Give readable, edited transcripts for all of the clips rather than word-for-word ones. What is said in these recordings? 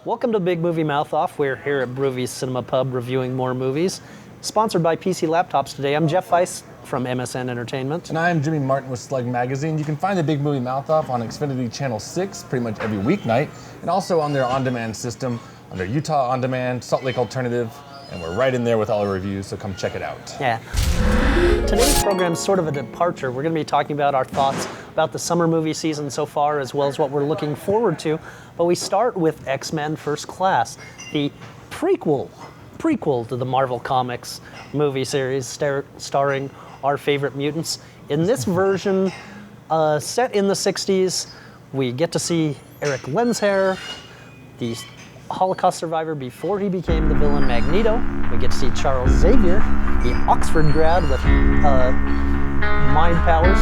Welcome to Big Movie Mouth Off. We're here at Broovies Cinema Pub reviewing more movies. Sponsored by PC Laptops today. I'm Jeff Weiss from MSN Entertainment. And I'm Jimmy Martin with Slug Magazine. You can find the Big Movie Mouth Off on Xfinity Channel 6 pretty much every weeknight, and also on their on-demand system, on their Utah On Demand, Salt Lake Alternative, and we're right in there with all our reviews, so come check it out. Yeah. Today's program is sort of a departure. We're going to be talking about our thoughts about the summer movie season so far, as well as what we're looking forward to. But we start with X-Men First Class, the prequel to the Marvel Comics movie series starring our favorite mutants. In this version, set in the 60s, we get to see Eric Lensherr, the Holocaust survivor before he became the villain Magneto. We get to see Charles Xavier, the Oxford grad with mind powers,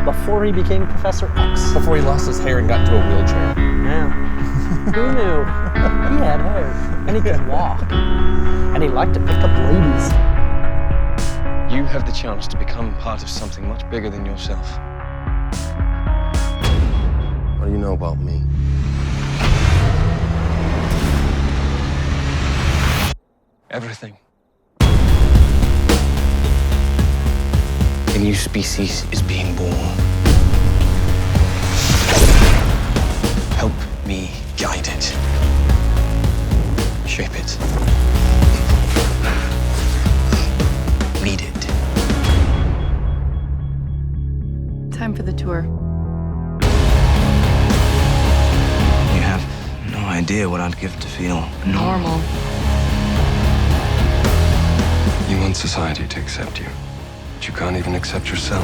before he became Professor X. Before he lost his hair and got into a wheelchair. Yeah. Who knew? He had hair, and he could walk, and he liked to pick up ladies. You have the chance to become part of something much bigger than yourself. What do you know about me? Everything. A new species is being born. Help me guide it. Shape it. Lead it. Time for the tour. You have no idea what I'd give to feel Normal. You want society to accept you, but you can't even accept yourself.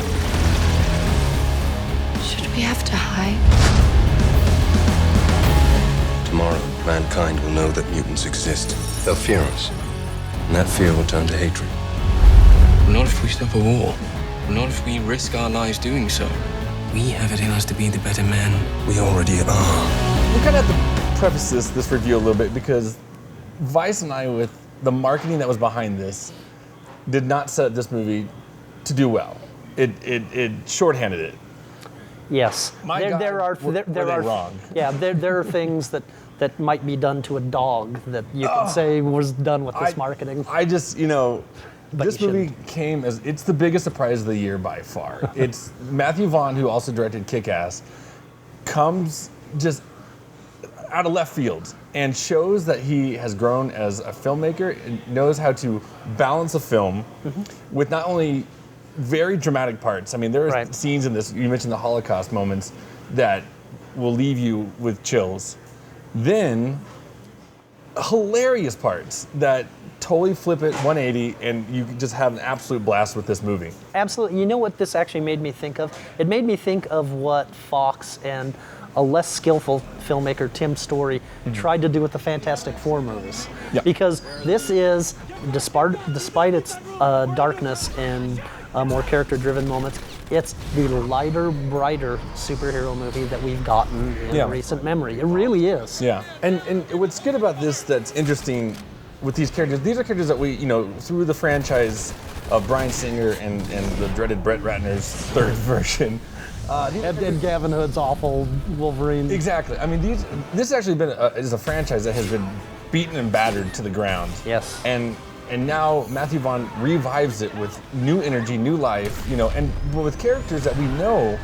Should we have to hide? Tomorrow, mankind will know that mutants exist. They'll fear us, and that fear will turn to hatred. Not if we stop a war. Not if we risk our lives doing so. We have it in us to be the better men. We already are. We kind of have to preface this review a little bit because Vice and I, with the marketing that was behind this, did not set up this movie to do well. It shorthanded it. Yes. My God, were they wrong? Yeah, there are things that might be done to a dog that you can say was done with this marketing. I just, But this you movie came as, it's the biggest surprise of the year by far. It's Matthew Vaughn, who also directed Kick-Ass, comes just out of left field and shows that he has grown as a filmmaker and knows how to balance a film with not only very dramatic parts. I mean, there are scenes in this, you mentioned the Holocaust moments, that will leave you with chills. Then, hilarious parts that totally flip it 180 and you can just have an absolute blast with this movie. Absolutely. You know what this actually made me think of? It made me think of what Fox and a less skillful filmmaker, Tim Story, tried to do with the Fantastic Four movies. Yep. Because this is, despite its darkness and more character-driven moments, it's the lighter, brighter superhero movie that we've gotten in recent memory. It really is. Yeah, and what's good about this that's interesting with these characters, these are characters that we, through the franchise of Bryan Singer and the dreaded Brett Ratner's third version. And Gavin Hood's awful Wolverine. Exactly. I mean, this has actually been is a franchise that has been beaten and battered to the ground. Yes. And now Matthew Vaughn revives it with new energy, new life, and with characters that we know,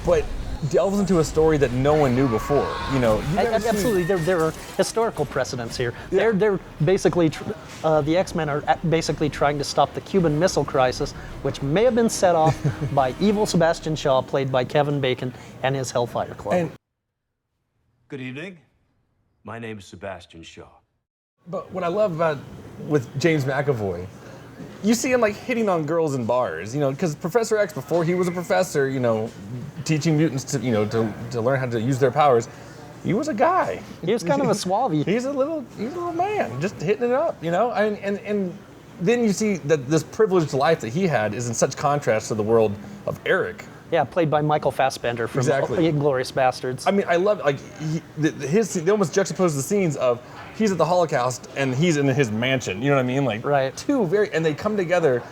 but delves into a story that no one knew before. Absolutely, there are historical precedents here. Yeah. They're basically the X-Men are basically trying to stop the Cuban Missile Crisis, which may have been set off by evil Sebastian Shaw, played by Kevin Bacon, and his Hellfire Club. Good evening. My name is Sebastian Shaw. But what I love about with James McAvoy, you see him like hitting on girls in bars, because Professor X, before he was a professor, teaching mutants to learn how to use their powers, he was a guy. He was kind of a suave. He's a little man, just hitting it up, and then you see that this privileged life that he had is in such contrast to the world of Eric. Yeah, played by Michael Fassbender from Inglourious Bastards. I mean, I love they almost juxtapose the scenes of he's at the Holocaust and he's in his mansion. You know what I mean? Like and they come together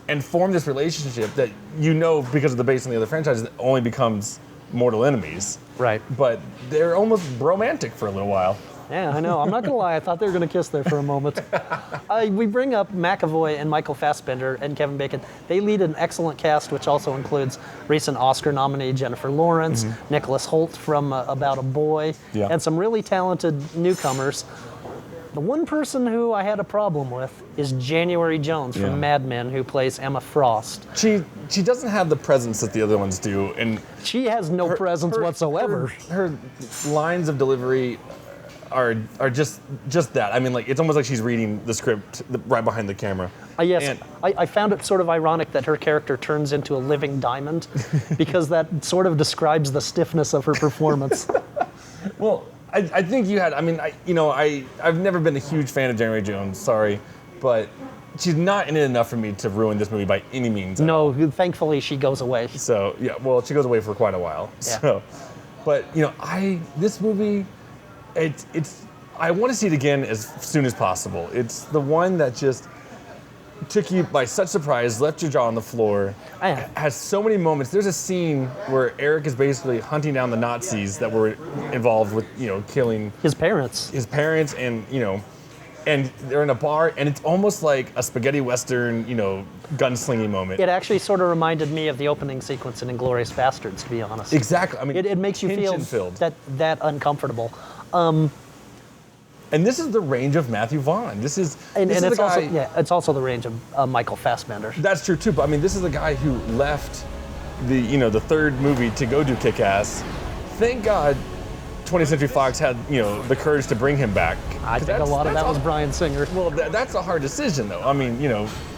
and form this relationship that because of the base on the other franchises only becomes mortal enemies. Right. But they're almost romantic for a little while. Yeah, I know. I'm not gonna lie. I thought they were gonna kiss there for a moment. We bring up McAvoy and Michael Fassbender and Kevin Bacon. They lead an excellent cast, which also includes recent Oscar nominee Jennifer Lawrence, Nicholas Hoult from About a Boy, Yeah. and some really talented newcomers. The one person who I had a problem with is January Jones from Yeah. Mad Men, who plays Emma Frost. She doesn't have the presence that the other ones do, and She has no presence whatsoever. Her lines of delivery are just that. I mean, like it's almost like she's reading the script right behind the camera. Yes, And- I found it sort of ironic that her character turns into a living diamond because that sort of describes the stiffness of her performance. Well, I think you had. I mean, I've never been a huge fan of January Jones. Sorry, but she's not in it enough for me to ruin this movie by any means. No, thankfully she goes away. So yeah, well, she goes away for quite a while. Yeah. So, but this movie, it's I want to see it again as soon as possible. It's the one that just took you by such surprise, left your jaw on the floor. Yeah. Has so many moments. There's a scene where Eric is basically hunting down the Nazis that were involved with killing His parents. his parents, and and they're in a bar, and it's almost like a spaghetti western, gunslinging moment. It actually sort of reminded me of the opening sequence in *Inglourious Bastards*, to be honest. Exactly. I mean, It makes you feel tension-filled. that uncomfortable. And this is the range of Matthew Vaughn. This is And the it's also guy. it's also the range of Michael Fassbender. That's true too. But I mean, this is the guy who left the third movie to go do Kick-Ass. Thank God, 20th Century Fox had the courage to bring him back. I 'Cause think a lot of that was Bryan Singer. Well, that's a hard decision though. I mean,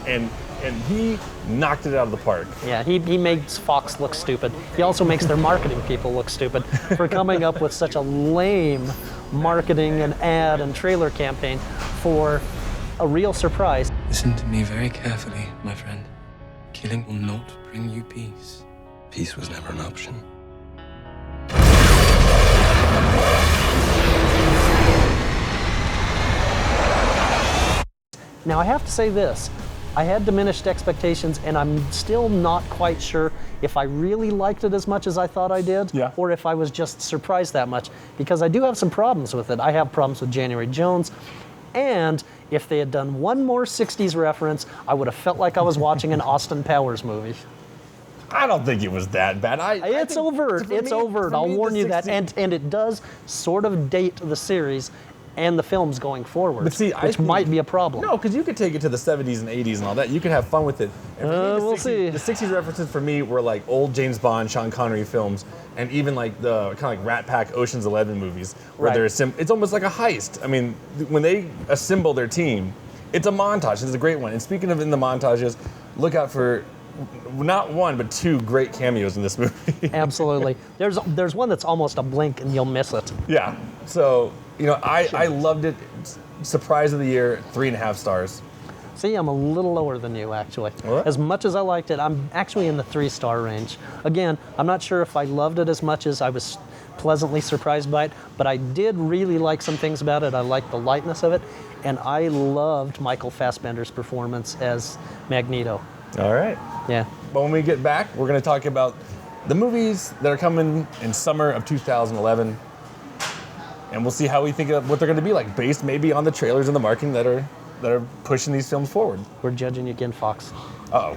and he knocked it out of the park. Yeah, he makes Fox look stupid. He also makes their marketing people look stupid for coming up with such a lame marketing and ad and trailer campaign for a real surprise. Listen to me very carefully, my friend. Killing will not bring you peace. Peace was never an option. Now I have to say this, I had diminished expectations and I'm still not quite sure if I really liked it as much as I thought I did, Yeah. or if I was just surprised that much, because I do have some problems with it. I have problems with January Jones, and if they had done one more 60s reference, I would have felt like I was watching an Austin Powers movie. I don't think it was that bad. It's overt, it's overt, I'll warn you that, and it does sort of date the series and the films going forward, But see, I which think- might be a problem. No, because you could take it to the 70s and 80s and all that. You could have fun with it. And for me, the We'll see. The 60s references for me were like old James Bond, Sean Connery films, and even like the kind of like Rat Pack, Ocean's 11 movies, where Right. it's almost like a heist. I mean, when they assemble their team, it's a montage. It's a great one. And speaking of in the montages, look out for not one but two great cameos in this movie. Absolutely. There's one that's almost a blink and you'll miss it. Yeah. So, I loved it. Surprise of the year, 3.5 stars. See, I'm a little lower than you, actually. All right. As much as I liked it, I'm actually in the 3-star range. Again, I'm not sure if I loved it as much as I was pleasantly surprised by it, but I did really like some things about it. I liked the lightness of it, and I loved Michael Fassbender's performance as Magneto. All right. Yeah. But when we get back, we're going to talk about the movies that are coming in summer of 2011. And we'll see how we think of what they're going to be like, based maybe on the trailers and the marketing that are pushing these films forward. We're judging you again, Fox. Uh-oh.